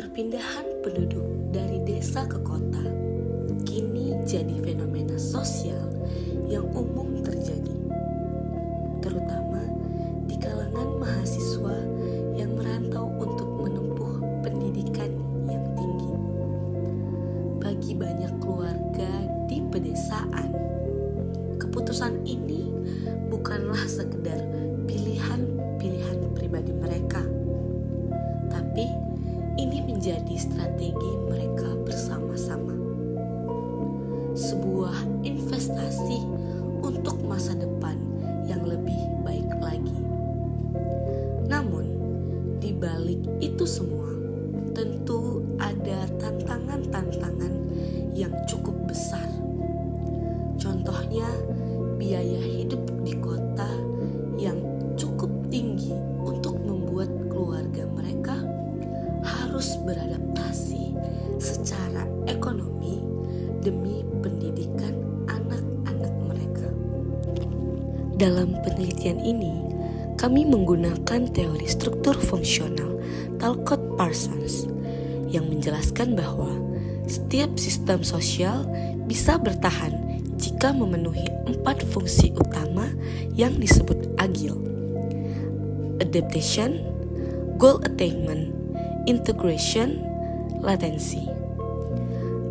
Perpindahan penduduk dari desa ke kota kini jadi fenomena sosial yang umum terjadi, terutama di kalangan mahasiswa yang merantau untuk menempuh pendidikan yang tinggi. Bagi banyak keluarga di pedesaan, keputusan ini bukanlah sekedar pilihan pribadi mereka, tapi ini menjadi strategi mereka bersama-sama. Sebuah investasi untuk masa depan yang lebih baik lagi. Namun, di balik itu semua, tentu ada tantangan-tantangan yang cukup besar. Contohnya, biaya hidup di kota yang cukup tinggi untuk membuat keluarga mereka harus beradaptasi secara ekonomi demi pendidikan anak-anak mereka. Dalam penelitian ini, kami menggunakan teori struktur fungsional Talcott Parsons yang menjelaskan bahwa setiap sistem sosial bisa bertahan jika memenuhi 4 fungsi utama yang disebut agil: adaptation, goal attainment, integration, latency.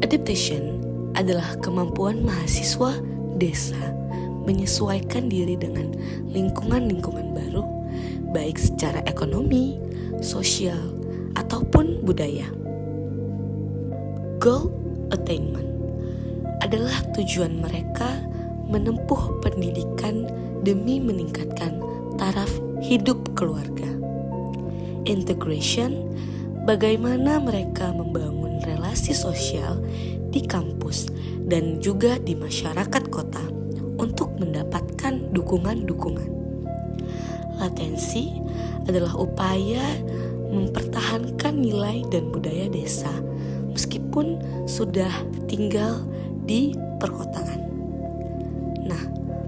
Adaptation adalah kemampuan mahasiswa desa menyesuaikan diri dengan lingkungan-lingkungan baru, baik secara ekonomi, sosial, ataupun budaya. Goal attainment adalah tujuan mereka menempuh pendidikan demi meningkatkan taraf hidup keluarga. Integration, bagaimana mereka membangun relasi sosial di kampus dan juga di masyarakat kota untuk mendapatkan dukungan-dukungan. Latensi adalah upaya mempertahankan nilai dan budaya desa meskipun sudah tinggal di perkotaan. Nah,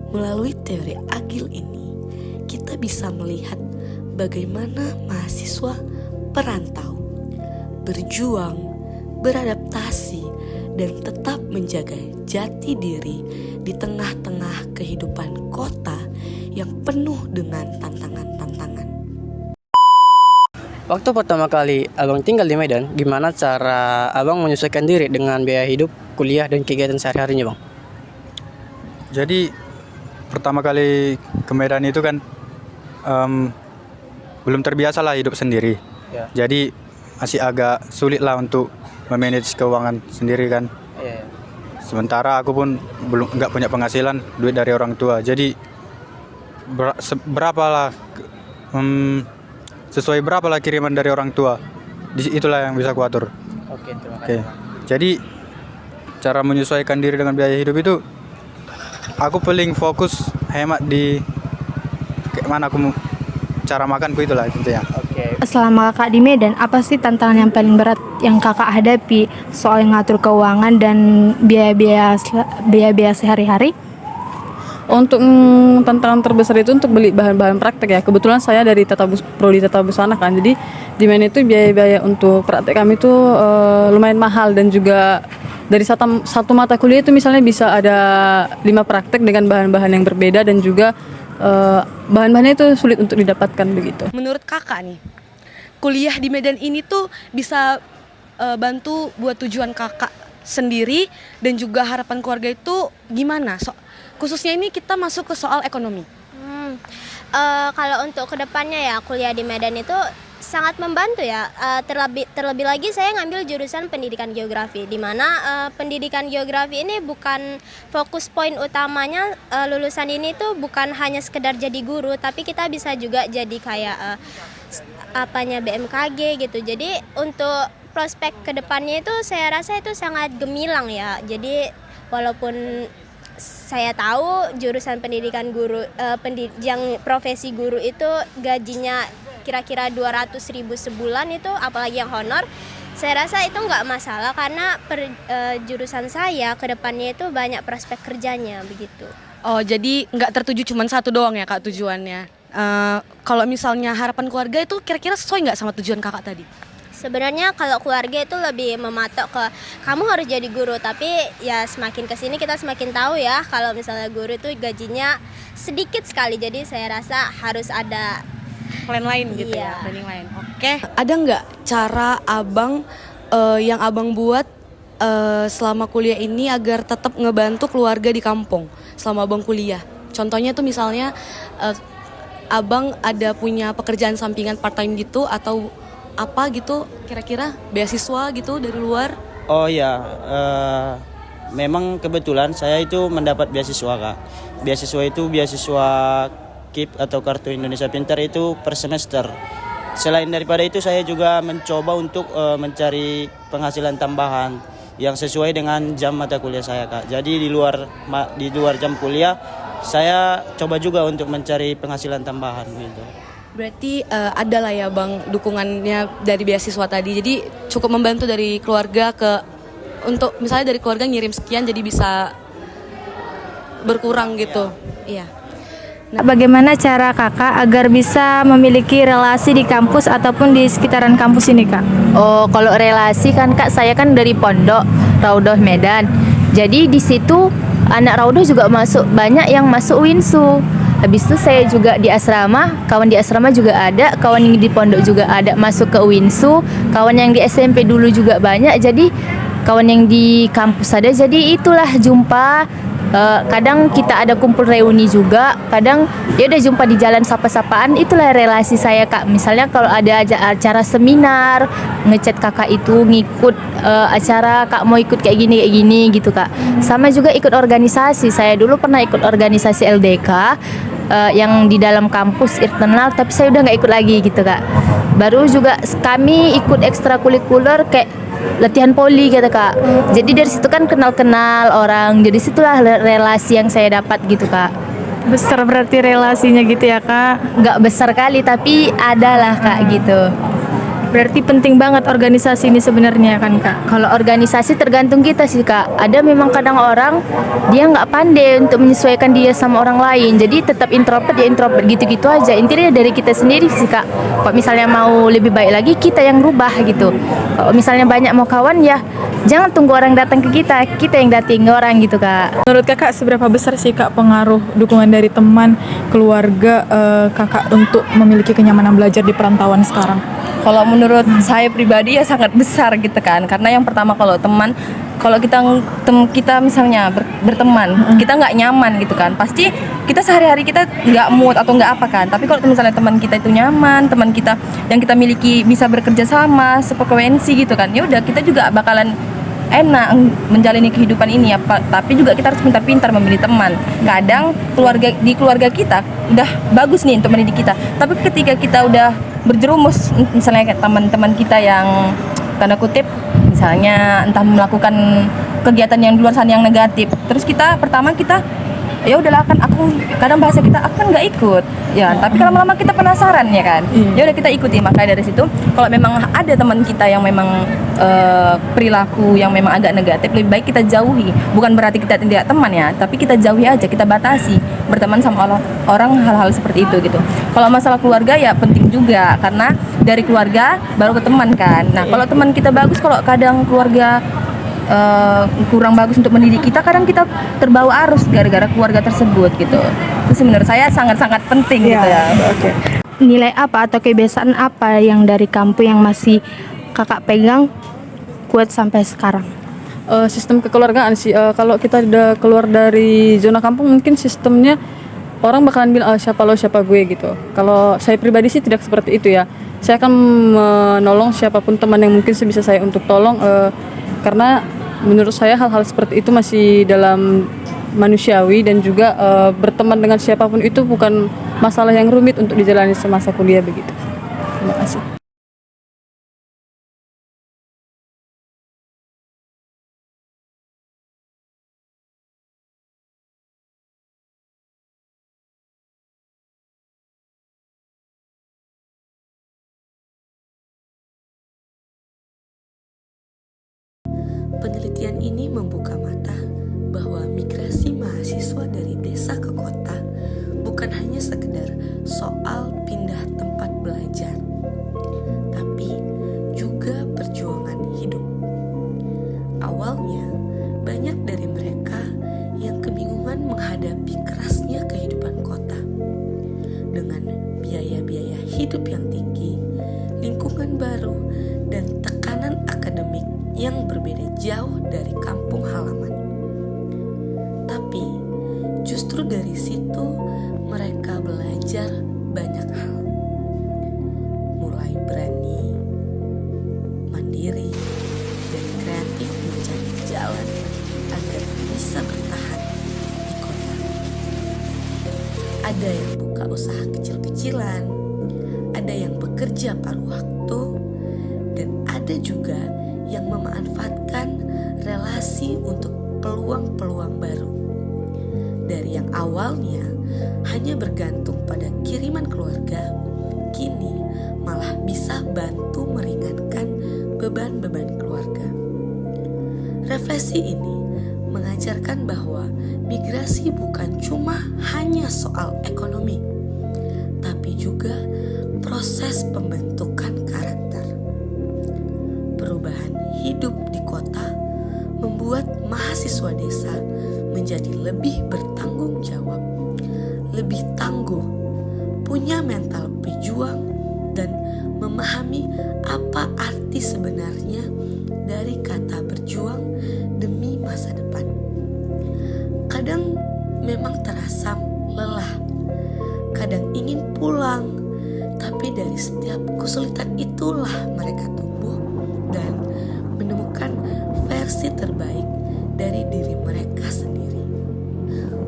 melalui teori agil ini, kita bisa melihat bagaimana mahasiswa perantau berjuang, beradaptasi, dan tetap menjaga jati diri di tengah-tengah kehidupan kota yang penuh dengan tantangan-tantangan. Waktu pertama kali Abang tinggal di Medan, gimana cara Abang menyesuaikan diri dengan biaya hidup, kuliah, dan kegiatan sehari-harinya, Bang? Jadi pertama kali ke Medan itu kan belum terbiasa lah hidup sendiri. Ya. Jadi masih agak sulit lah untuk memanage keuangan sendiri kan. Iya. Sementara aku pun nggak punya penghasilan duit dari orang tua. Jadi sesuai berapa lah kiriman dari orang tua, itulah yang bisa aku atur. Oke, terima Oke. kasih. Jadi cara menyesuaikan diri dengan biaya hidup itu, aku paling fokus hemat di kayak mana aku cara makanku, itulah intinya. Oke. Selama kakak di Medan, apa sih tantangan yang paling berat yang kakak hadapi soal ngatur keuangan dan biaya-biaya sehari-hari? Untuk tantangan terbesar itu untuk beli bahan-bahan praktek ya. Kebetulan saya dari prodi tata busana kan. Jadi di mana itu biaya-biaya untuk praktek kami itu lumayan mahal, dan juga dari satu mata kuliah itu misalnya bisa ada 5 praktek dengan bahan-bahan yang berbeda, dan juga bahan-bahannya itu sulit untuk didapatkan begitu. Menurut kakak nih, kuliah di Medan ini tuh bisa bantu buat tujuan kakak sendiri dan juga harapan keluarga itu gimana? Khususnya ini kita masuk ke soal ekonomi. Kalau untuk kedepannya ya, kuliah di Medan itu sangat membantu ya. Terlebih lagi saya ngambil jurusan pendidikan geografi, di mana pendidikan geografi ini bukan fokus poin utamanya. Lulusan ini tuh bukan hanya sekedar jadi guru, tapi kita bisa juga jadi kayak BMKG gitu. Jadi untuk prospek kedepannya itu saya rasa itu sangat gemilang ya. Jadi walaupun saya tahu jurusan pendidikan guru, yang profesi guru itu gajinya kira-kira 200.000 sebulan itu, apalagi yang honor, saya rasa itu nggak masalah karena jurusan saya ke depannya itu banyak prospek kerjanya begitu. Oh, jadi nggak tertuju cuma satu doang ya kak tujuannya. Kalau misalnya harapan keluarga itu kira-kira sesuai nggak sama tujuan kakak tadi? Sebenarnya kalau keluarga itu lebih mematok ke kamu harus jadi guru, tapi ya semakin kesini kita semakin tahu ya kalau misalnya guru itu gajinya sedikit sekali, jadi saya rasa harus ada Plan lain gitu Iya. ya, planning lain. Oke. Ada nggak cara abang yang abang buat selama kuliah ini agar tetap ngebantu keluarga di kampung selama abang kuliah? Contohnya tuh misalnya abang ada punya pekerjaan sampingan part time gitu atau apa gitu, kira-kira beasiswa gitu dari luar? Oh iya, memang kebetulan saya itu mendapat beasiswa Kak. Beasiswa itu beasiswa KIP atau Kartu Indonesia Pintar itu per semester. Selain daripada itu saya juga mencoba untuk mencari penghasilan tambahan yang sesuai dengan jam mata kuliah saya Kak. Jadi di luar jam kuliah saya coba juga untuk mencari penghasilan tambahan gitu. Berarti ada lah ya bang dukungannya dari beasiswa tadi. Jadi cukup membantu dari keluarga untuk misalnya dari keluarga ngirim sekian jadi bisa berkurang gitu. Iya. Bagaimana cara kakak agar bisa memiliki relasi di kampus ataupun di sekitaran kampus ini kak? Oh, kalau relasi kan kak, saya kan dari Pondok Raudhah Medan. Jadi di situ anak Raudhah juga banyak yang masuk Winsu. Habis itu saya juga di asrama, kawan di asrama juga ada, kawan yang di pondok juga ada masuk ke Winsu, kawan yang di SMP dulu juga banyak, jadi kawan yang di kampus ada, jadi itulah jumpa. Kadang kita ada kumpul reuni juga, kadang ya udah jumpa di jalan sapa-sapaan, itulah relasi saya kak. Misalnya kalau ada acara seminar, ngechat kakak itu ngikut acara, kak mau ikut kayak gini gitu kak. Sama juga ikut organisasi, saya dulu pernah ikut organisasi LDK yang di dalam kampus internal, tapi saya udah nggak ikut lagi gitu kak. Baru juga kami ikut ekstrakurikuler kayak latihan poli gitu kak. Jadi dari situ kan kenal orang, jadi situlah relasi yang saya dapat gitu kak. Besar berarti relasinya gitu ya kak? Nggak besar kali tapi adalah kak gitu. Berarti penting banget organisasi ini sebenarnya kan kak? Kalau organisasi tergantung kita sih kak. Ada memang kadang orang dia nggak pandai untuk menyesuaikan dia sama orang lain. Jadi tetap introvert ya introvert gitu-gitu aja. Intinya dari kita sendiri sih kak. Kalau misalnya mau lebih baik lagi kita yang rubah gitu. Kalau misalnya banyak mau kawan ya jangan tunggu orang datang ke kita yang dating orang gitu kak. Menurut kakak seberapa besar sih kak pengaruh dukungan dari teman, keluarga kakak untuk memiliki kenyamanan belajar di perantauan sekarang? Kalau menurut saya pribadi ya sangat besar gitu kan, karena yang pertama kalau teman, kalau kita misalnya berteman, kita nggak nyaman gitu kan, pasti kita sehari-hari kita nggak mood atau nggak apa kan. Tapi kalau misalnya teman kita itu nyaman, teman kita yang kita miliki bisa bekerja sama, sefrekuensi gitu kan, ya udah kita juga bakalan enak menjalani kehidupan ini ya. Tapi juga kita harus pintar-pintar memilih teman. Kadang di keluarga kita udah bagus nih untuk mendidik kita, tapi ketika kita udah berjerumus misalnya kayak teman-teman kita yang tanda kutip misalnya entah melakukan kegiatan yang di luar sana yang negatif, terus kita ya udahlah kan kadang bahasa kita aku kan nggak ikut ya, tapi kalau lama-lama kita penasaran ya kan, ya udah kita ikuti. Makanya dari situ kalau memang ada teman kita yang memang perilaku yang memang agak negatif, lebih baik kita jauhi. Bukan berarti kita tidak teman ya, tapi kita jauhi aja, kita batasi berteman sama orang hal-hal seperti itu gitu. Kalau masalah keluarga ya penting juga, karena dari keluarga baru ke teman kan. Nah kalau teman kita bagus, kalau kadang keluarga kurang bagus untuk mendidik kita, kadang kita terbawa arus gara-gara keluarga tersebut gitu. Itu menurut saya sangat-sangat penting gitu ya. Okay. Nilai apa atau kebiasaan apa yang dari kampung yang masih kakak pegang kuat sampai sekarang? Sistem kekeluargaan sih. Kalau kita udah keluar dari zona kampung, mungkin sistemnya orang bakalan bilang siapa lo siapa gue gitu. Kalau saya pribadi sih tidak seperti itu ya. Saya akan menolong siapapun teman yang mungkin sebisa saya untuk tolong, karena menurut saya hal-hal seperti itu masih dalam manusiawi, dan juga berteman dengan siapapun itu bukan masalah yang rumit untuk dijalani semasa kuliah begitu. Terima kasih. Penelitian ini membuka mata bahwa migrasi mahasiswa dari desa ke kota bukan hanya sekedar soal pindah tempat belajar, tapi juga yang berbeda jauh dari kampung halaman. Tapi justru dari situ mereka belajar banyak hal. Mulai berani, mandiri, dan kreatif mencari jalan agar bisa bertahan di kota. Ada yang buka usaha kecil-kecilan, ada yang bekerja paruh waktu, dan ada juga yang memanfaatkan relasi untuk peluang-peluang baru. Dari yang awalnya hanya bergantung pada kiriman keluarga, kini malah bisa bantu meringankan beban-beban keluarga. Refleksi ini mengajarkan bahwa migrasi bukan cuma hanya soal ekonomi, tapi juga proses pembentukan karakter. Perubahan hidup di kota membuat mahasiswa desa menjadi lebih bertanggung jawab, lebih tangguh, punya mental pejuang, dan memahami apa arti sebenarnya dari kata berjuang demi masa depan. Kadang memang terasa lelah, kadang ingin pulang, tapi dari setiap kesulitan itulah mereka tumbuh dan menemukan versi terbaik dari diri mereka sendiri.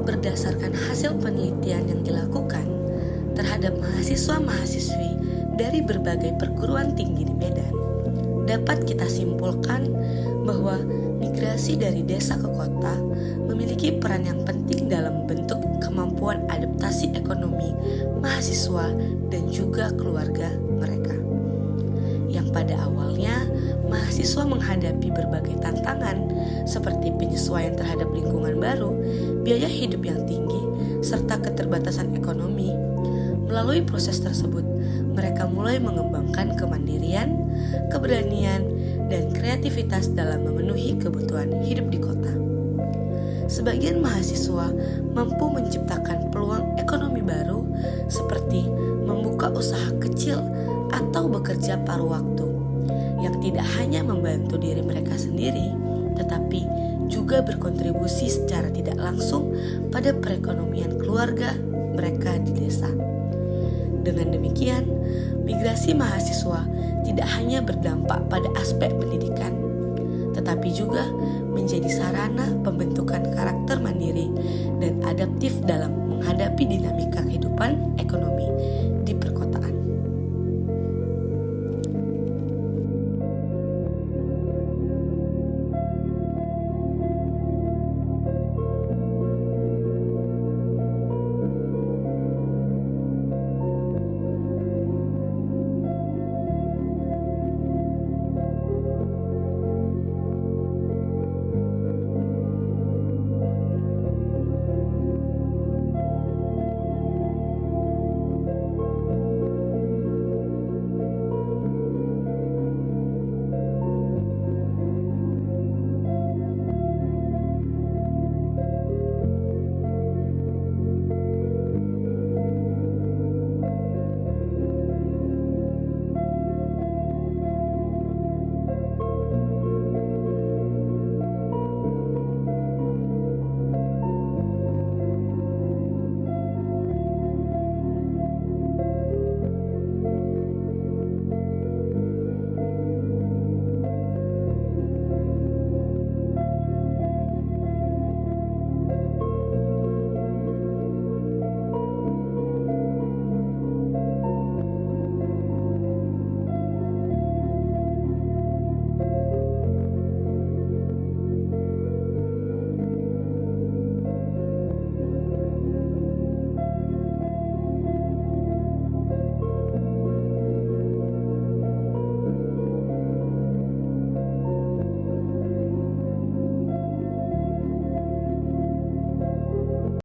Berdasarkan hasil penelitian yang dilakukan terhadap mahasiswa-mahasiswi dari berbagai perguruan tinggi di Medan, dapat kita simpulkan bahwa migrasi dari desa ke kota memiliki peran yang penting dalam bentuk kemampuan adaptasi ekonomi mahasiswa dan juga keluarga mereka. Yang pada awalnya mahasiswa menghadapi berbagai tantangan seperti penyesuaian terhadap lingkungan baru, biaya hidup yang tinggi, serta keterbatasan ekonomi. Melalui proses tersebut, mereka mulai mengembangkan kemandirian, keberanian, dan kreativitas dalam memenuhi kebutuhan hidup di kota. Sebagian mahasiswa mampu menciptakan peluang ekonomi baru seperti membuka usaha kecil atau bekerja paruh waktu yang tidak hanya membantu diri mereka sendiri, tetapi juga berkontribusi secara tidak langsung pada perekonomian keluarga mereka di desa. Dengan demikian, migrasi mahasiswa tidak hanya berdampak pada aspek pendidikan, tetapi juga menjadi sarana pembentukan karakter mandiri dan adaptif dalam menghadapi dinamika kehidupan ekonomi